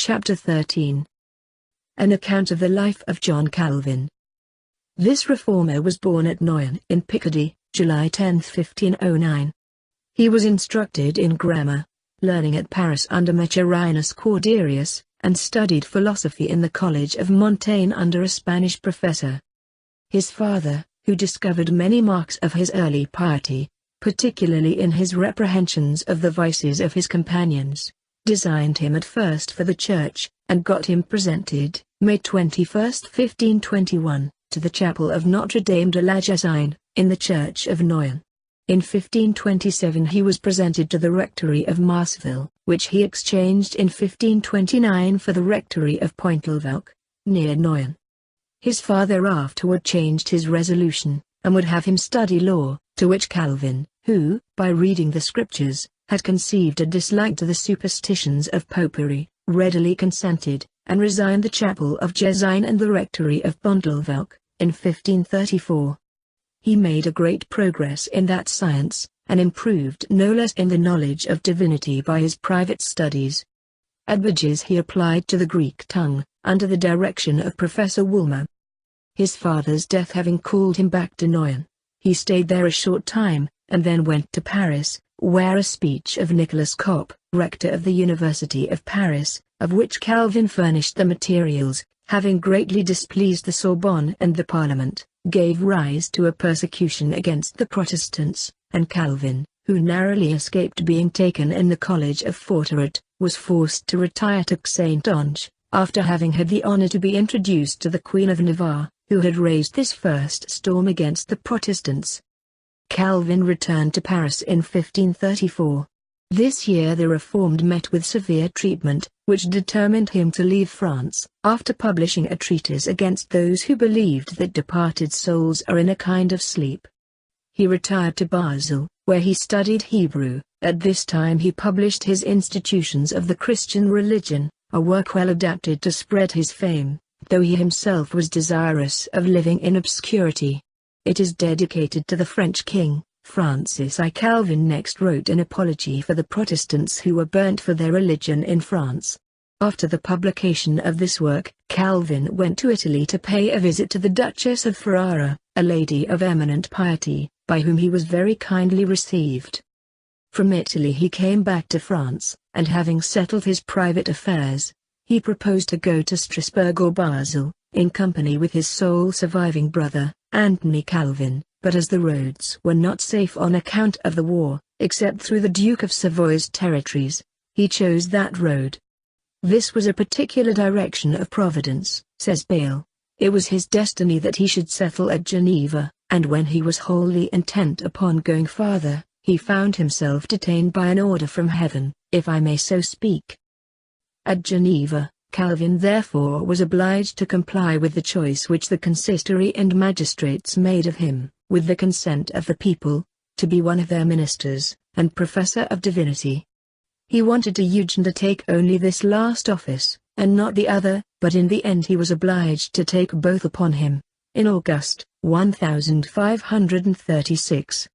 Chapter 13. An account of the life of John Calvin. This reformer was born at Noyon in Picardy, July 10, 1509. He was instructed in grammar, learning at Paris under Maturinus Corderius, and studied philosophy in the College of Montaigne under a Spanish professor. His father, who discovered many marks of his early piety, particularly in his reprehensions of the vices of his companions, designed him at first for the church, and got him presented, May 21, 1521, to the chapel of Notre Dame de la Jacine, in the church of Noyon. In 1527 he was presented to the rectory of Marceville, which he exchanged in 1529 for the rectory of Pointelvouc, near Noyon. His father afterward changed his resolution, and would have him study law, to which Calvin, who, by reading the scriptures, had conceived a dislike to the superstitions of popery, readily consented, and resigned the chapel of Jacine and the rectory of Pointelvouc, in 1534. He made a great progress in that science, and improved no less in the knowledge of divinity by his private studies. At Bourges he applied to the Greek tongue, under the direction of Professor Woolmer. His father's death having called him back to Noyon, he stayed there a short time, and then went to Paris, where a speech of Nicolas Cop, rector of the University of Paris, of which Calvin furnished the materials, having greatly displeased the Sorbonne and the Parliament, gave rise to a persecution against the Protestants, and Calvin, who narrowly escaped being taken in the College of Fortaret, was forced to retire to Saintonge, after having had the honor to be introduced to the Queen of Navarre, who had raised this first storm against the Protestants. Calvin returned to Paris in 1534. This year the Reformed met with severe treatment, which determined him to leave France, after publishing a treatise against those who believed that departed souls are in a kind of sleep. He retired to Basel, where he studied Hebrew. At this time he published his Institutions of the Christian Religion, a work well adapted to spread his fame, though he himself was desirous of living in obscurity. It is dedicated to the French king, Francis I. Calvin next wrote an apology for the Protestants who were burnt for their religion in France. After the publication of this work, Calvin went to Italy to pay a visit to the Duchess of Ferrara, a lady of eminent piety, by whom he was very kindly received. From Italy he came back to France, and having settled his private affairs, he proposed to go to Strasbourg or Basel, in company with his sole surviving brother, Anthony Calvin, but as the roads were not safe on account of the war, except through the Duke of Savoy's territories, he chose that road. This was a particular direction of Providence, says Bale. It was his destiny that he should settle at Geneva, and when he was wholly intent upon going farther, he found himself detained by an order from heaven, if I may so speak. At Geneva, Calvin therefore was obliged to comply with the choice which the consistory and magistrates made of him, with the consent of the people, to be one of their ministers, and professor of divinity. He wanted to undertake only this last office, and not the other, but in the end he was obliged to take both upon him, in August, 1536.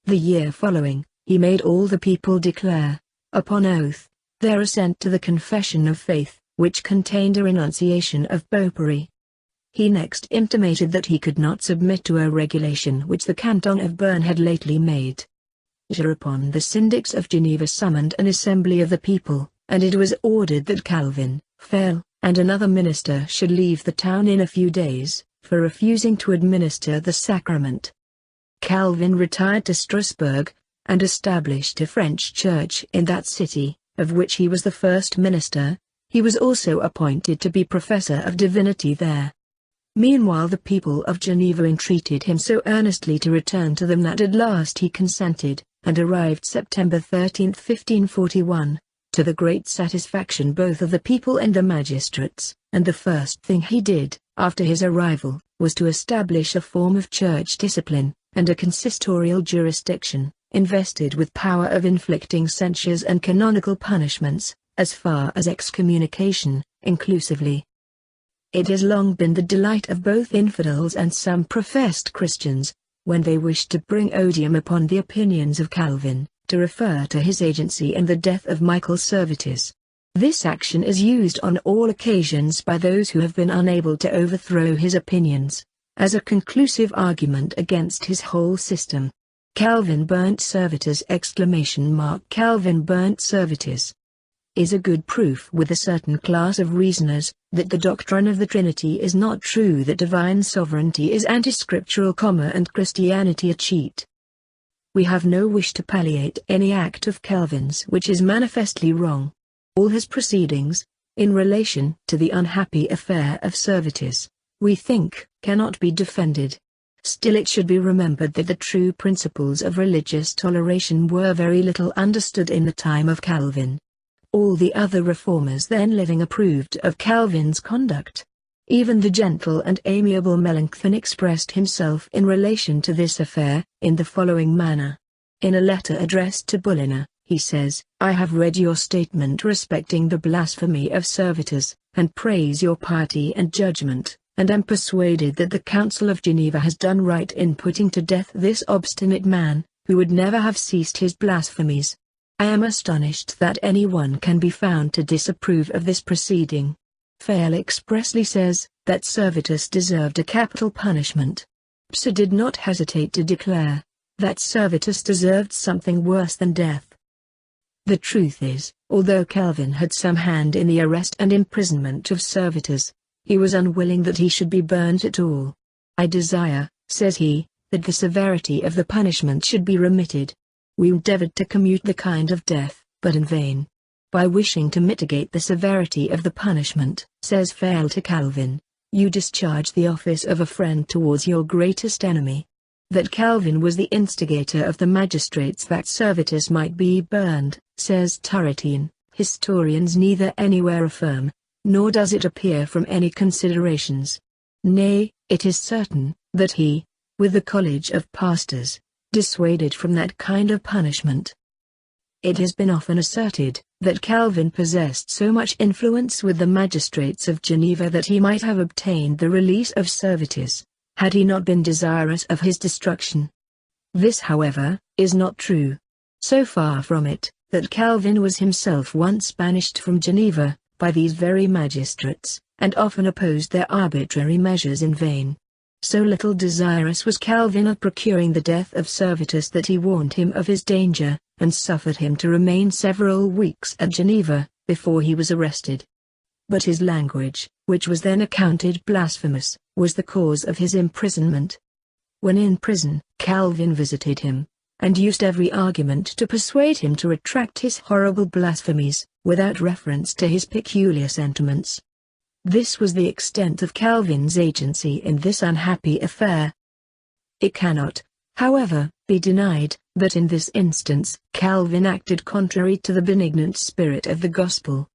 The year following, he made all the people declare, upon oath, their assent to the confession of faith, which contained a renunciation of popery. He next intimated that he could not submit to a regulation which the canton of Bern had lately made. Thereupon the syndics of Geneva summoned an assembly of the people, and it was ordered that Calvin, Fell, and another minister should leave the town in a few days, for refusing to administer the sacrament. Calvin retired to Strasbourg, and established a French church in that city, of which he was the first minister. He was also appointed to be professor of divinity there. Meanwhile the people of Geneva entreated him so earnestly to return to them that at last he consented, and arrived September 13, 1541, to the great satisfaction both of the people and the magistrates, and the first thing he did, after his arrival, was to establish a form of church discipline, and a consistorial jurisdiction, invested with power of inflicting censures and canonical punishments, as far as excommunication, inclusively. It has long been the delight of both infidels and some professed Christians, when they wished to bring odium upon the opinions of Calvin, to refer to his agency in the death of Michael Servetus. This action is used on all occasions by those who have been unable to overthrow his opinions, as a conclusive argument against his whole system. Calvin burnt Servetus! Calvin burnt Servetus! Is a good proof with a certain class of reasoners, that the doctrine of the Trinity is not true, that divine sovereignty is anti-scriptural, and Christianity a cheat. We have no wish to palliate any act of Calvin's which is manifestly wrong. All his proceedings, in relation to the unhappy affair of Servetus, we think, cannot be defended. Still it should be remembered that the true principles of religious toleration were very little understood in the time of Calvin. All the other reformers then living approved of Calvin's conduct. Even the gentle and amiable Melanchthon expressed himself in relation to this affair, in the following manner. In a letter addressed to Bullinger, he says, "I have read your statement respecting the blasphemy of Servetus, and praise your piety and judgment, and am persuaded that the Council of Geneva has done right in putting to death this obstinate man, who would never have ceased his blasphemies. I am astonished that anyone can be found to disapprove of this proceeding." Fale expressly says, that Servetus deserved a capital punishment. Psa did not hesitate to declare, that Servetus deserved something worse than death. The truth is, although Calvin had some hand in the arrest and imprisonment of Servetus, he was unwilling that he should be burnt at all. "I desire," says he, "that the severity of the punishment should be remitted. We endeavored to commute the kind of death, but in vain. By wishing to mitigate the severity of the punishment," says Fale to Calvin, "you discharge the office of a friend towards your greatest enemy." That Calvin was the instigator of the magistrates that Servetus might be burned, says Turretin, historians neither anywhere affirm, nor does it appear from any considerations. Nay, it is certain, that he, with the college of pastors, dissuaded from that kind of punishment. It has been often asserted, that Calvin possessed so much influence with the magistrates of Geneva that he might have obtained the release of Servetus, had he not been desirous of his destruction. This, however, is not true. So far from it, that Calvin was himself once banished from Geneva, by these very magistrates, and often opposed their arbitrary measures in vain. So little desirous was Calvin of procuring the death of Servetus that he warned him of his danger, and suffered him to remain several weeks at Geneva, before he was arrested. But his language, which was then accounted blasphemous, was the cause of his imprisonment. When in prison, Calvin visited him, and used every argument to persuade him to retract his horrible blasphemies, without reference to his peculiar sentiments. This was the extent of Calvin's agency in this unhappy affair. It cannot, however, be denied, that in this instance, Calvin acted contrary to the benignant spirit of the gospel.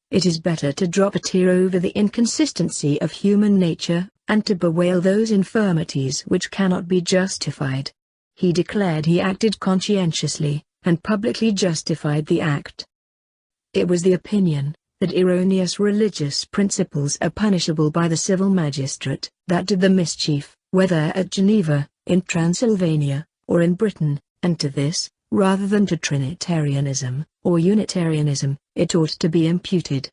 It is better to drop a tear over the inconsistency of human nature, and to bewail those infirmities which cannot be justified. He declared he acted conscientiously, and publicly justified the act. It was the opinion, that erroneous religious principles are punishable by the civil magistrate, that did the mischief, whether at Geneva, in Transylvania, or in Britain, and to this, rather than to Trinitarianism, or Unitarianism, it ought to be imputed.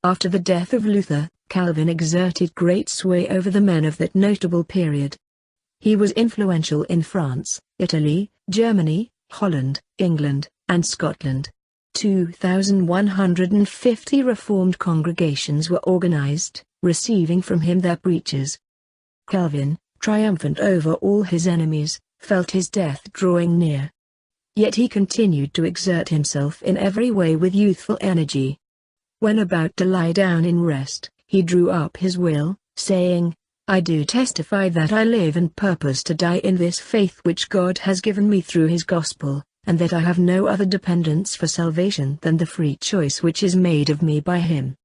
After the death of Luther, Calvin exerted great sway over the men of that notable period. He was influential in France, Italy, Germany, Holland, England, and Scotland. 2,150 Reformed congregations were organized, receiving from him their preachers. Calvin, triumphant over all his enemies, felt his death drawing near. Yet he continued to exert himself in every way with youthful energy. When about to lie down in rest, he drew up his will, saying, "I do testify that I live and purpose to die in this faith which God has given me through his gospel, and that I have no other dependence for salvation than the free choice which is made of me by him.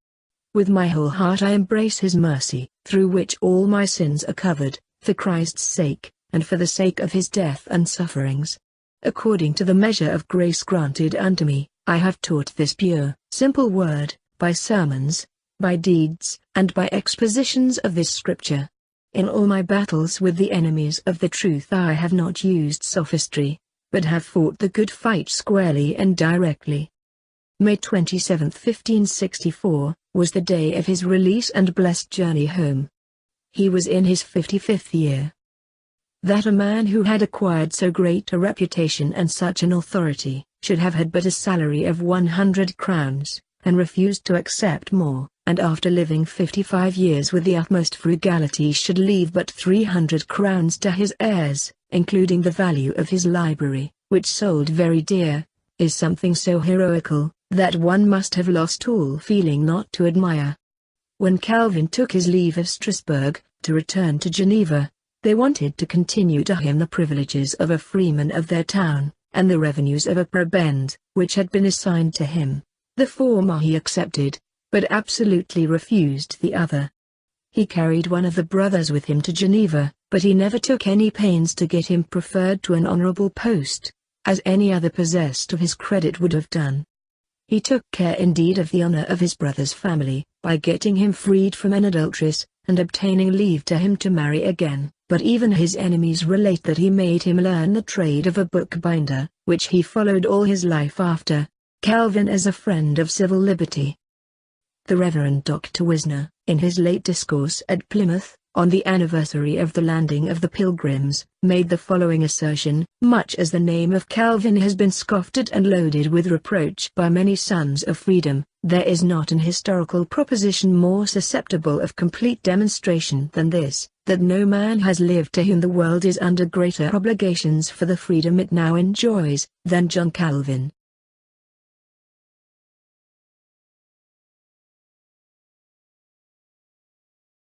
With my whole heart I embrace his mercy, through which all my sins are covered, for Christ's sake, and for the sake of his death and sufferings. According to the measure of grace granted unto me, I have taught this pure, simple word, by sermons, by deeds, and by expositions of this scripture. In all my battles with the enemies of the truth I have not used sophistry, but have fought the good fight squarely and directly." May 27, 1564, was the day of his release and blessed journey home. He was in his 55th year. That a man who had acquired so great a reputation and such an authority, should have had but a salary of 100 crowns, and refused to accept more, and after living 55 years with the utmost frugality should leave but 300 crowns to his heirs, including the value of his library, which sold very dear, is something so heroical, that one must have lost all feeling not to admire. When Calvin took his leave of Strasbourg, to return to Geneva, they wanted to continue to him the privileges of a freeman of their town, and the revenues of a prebend, which had been assigned to him. The former he accepted, but absolutely refused the other. He carried one of the brothers with him to Geneva, but he never took any pains to get him preferred to an honorable post, as any other possessed of his credit would have done. He took care indeed of the honor of his brother's family, by getting him freed from an adulteress, and obtaining leave to him to marry again, but even his enemies relate that he made him learn the trade of a bookbinder, which he followed all his life after. Calvin as a friend of civil liberty. The Reverend Dr. Wisner, in his late discourse at Plymouth, on the anniversary of the landing of the Pilgrims, made the following assertion: much as the name of Calvin has been scoffed at and loaded with reproach by many sons of freedom, there is not an historical proposition more susceptible of complete demonstration than this, that no man has lived to whom the world is under greater obligations for the freedom it now enjoys, than John Calvin.